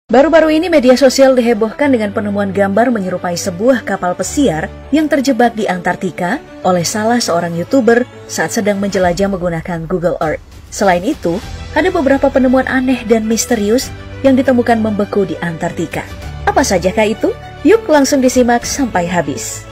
Baru-baru ini media sosial dihebohkan dengan penemuan gambar menyerupai sebuah kapal pesiar yang terjebak di Antartika oleh salah seorang YouTuber saat sedang menjelajah menggunakan Google Earth. Selain itu, ada beberapa penemuan aneh dan misterius yang ditemukan membeku di Antartika. Apa sajakah itu? Yuk langsung disimak sampai habis.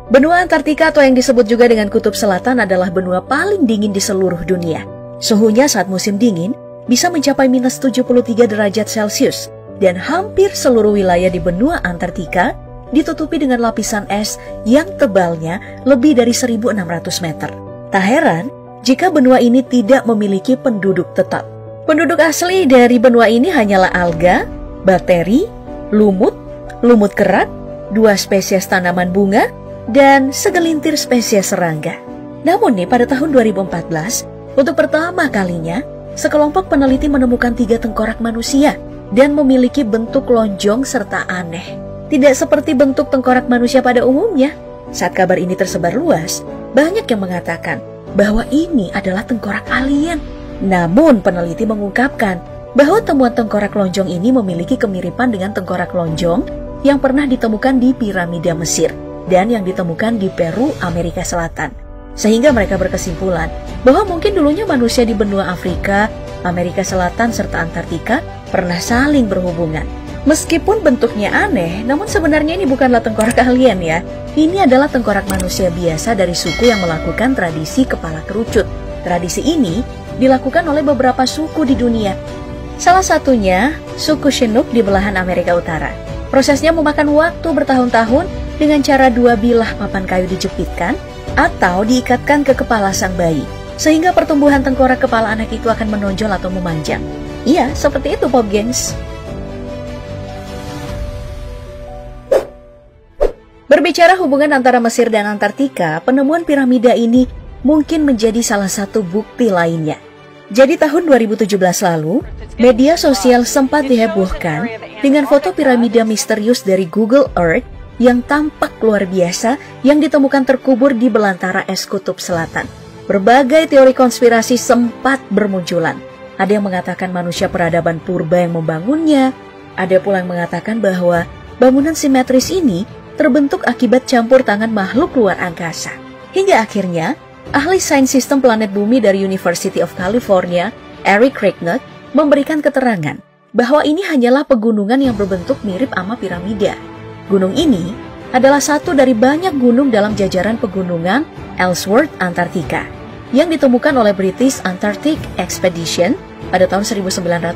Benua Antartika atau yang disebut juga dengan Kutub Selatan adalah benua paling dingin di seluruh dunia. Suhunya saat musim dingin bisa mencapai minus 73 derajat Celcius, dan hampir seluruh wilayah di benua Antartika ditutupi dengan lapisan es yang tebalnya lebih dari 1.600 meter. Tak heran jika benua ini tidak memiliki penduduk tetap. Penduduk asli dari benua ini hanyalah alga, bakteri, lumut kerat, 2 spesies tanaman bunga, dan segelintir spesies serangga. Namun nih, pada tahun 2014, untuk pertama kalinya, sekelompok peneliti menemukan 3 tengkorak manusia dan memiliki bentuk lonjong serta aneh. Tidak seperti bentuk tengkorak manusia pada umumnya. Saat kabar ini tersebar luas, banyak yang mengatakan bahwa ini adalah tengkorak alien. Namun peneliti mengungkapkan bahwa temuan tengkorak lonjong ini memiliki kemiripan dengan tengkorak lonjong yang pernah ditemukan di piramida Mesir dan yang ditemukan di Peru, Amerika Selatan. Sehingga mereka berkesimpulan bahwa mungkin dulunya manusia di benua Afrika, Amerika Selatan, serta Antartika pernah saling berhubungan. Meskipun bentuknya aneh, namun sebenarnya ini bukanlah tengkorak alien ya. Ini adalah tengkorak manusia biasa dari suku yang melakukan tradisi kepala kerucut. Tradisi ini dilakukan oleh beberapa suku di dunia. Salah satunya suku Chinook di belahan Amerika Utara. Prosesnya memakan waktu bertahun-tahun dengan cara 2 bilah papan kayu dijepitkan atau diikatkan ke kepala sang bayi, sehingga pertumbuhan tengkorak kepala anak itu akan menonjol atau memanjang. Iya, seperti itu Pop Gengs. Berbicara hubungan antara Mesir dan Antartika, penemuan piramida ini mungkin menjadi salah satu bukti lainnya. Jadi tahun 2017 lalu, media sosial sempat dihebohkan dengan foto piramida misterius dari Google Earth yang tampak luar biasa yang ditemukan terkubur di belantara es Kutub Selatan. Berbagai teori konspirasi sempat bermunculan. Ada yang mengatakan manusia peradaban purba yang membangunnya. Ada pula yang mengatakan bahwa bangunan simetris ini terbentuk akibat campur tangan makhluk luar angkasa. Hingga akhirnya, ahli sains sistem planet bumi dari University of California, Eric Kriegner, memberikan keterangan bahwa ini hanyalah pegunungan yang berbentuk mirip sama piramida. Gunung ini adalah satu dari banyak gunung dalam jajaran pegunungan Ellsworth, Antartika, yang ditemukan oleh British Antarctic Expedition pada tahun 1910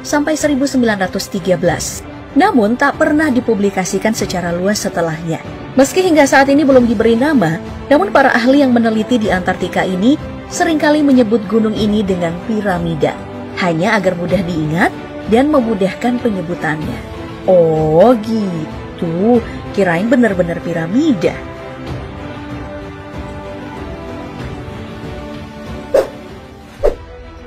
sampai 1913. Namun tak pernah dipublikasikan secara luas setelahnya. Meski hingga saat ini belum diberi nama, namun para ahli yang meneliti di Antartika ini seringkali menyebut gunung ini dengan piramida, hanya agar mudah diingat dan memudahkan penyebutannya. Oh gitu, kirain benar-benar piramida.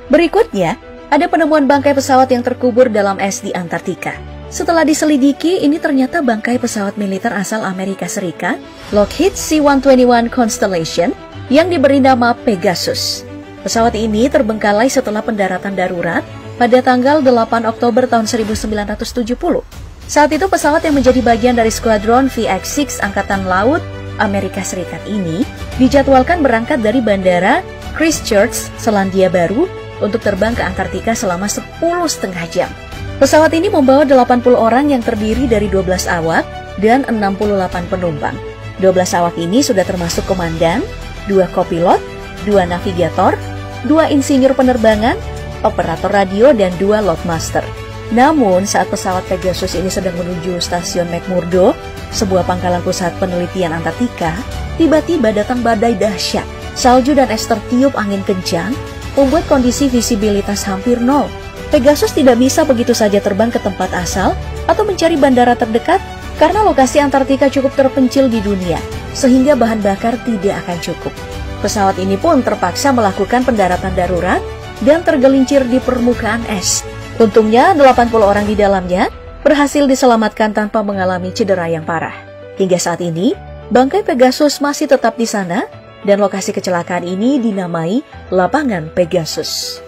Berikutnya, ada penemuan bangkai pesawat yang terkubur dalam es di Antartika. Setelah diselidiki, ini ternyata bangkai pesawat militer asal Amerika Serikat, Lockheed C-121 Constellation, yang diberi nama Pegasus. Pesawat ini terbengkalai setelah pendaratan darurat pada tanggal 8 Oktober tahun 1970. Saat itu pesawat yang menjadi bagian dari skuadron VX-6 Angkatan Laut Amerika Serikat ini dijadwalkan berangkat dari bandara Christchurch, Selandia Baru untuk terbang ke Antartika selama 10,5 jam. Pesawat ini membawa 80 orang yang terdiri dari 12 awak dan 68 penumpang. 12 awak ini sudah termasuk komandan, 2 kopilot, 2 navigator, 2 insinyur penerbangan, operator radio, dan 2 loadmaster. Namun, saat pesawat Pegasus ini sedang menuju stasiun McMurdo, sebuah pangkalan pusat penelitian Antartika, tiba-tiba datang badai dahsyat. Salju dan es tertiup angin kencang, membuat kondisi visibilitas hampir nol. Pegasus tidak bisa begitu saja terbang ke tempat asal atau mencari bandara terdekat karena lokasi Antartika cukup terpencil di dunia, sehingga bahan bakar tidak akan cukup. Pesawat ini pun terpaksa melakukan pendaratan darurat dan tergelincir di permukaan es. Untungnya 80 orang di dalamnya berhasil diselamatkan tanpa mengalami cedera yang parah. Hingga saat ini, bangkai Pegasus masih tetap di sana dan lokasi kecelakaan ini dinamai Lapangan Pegasus.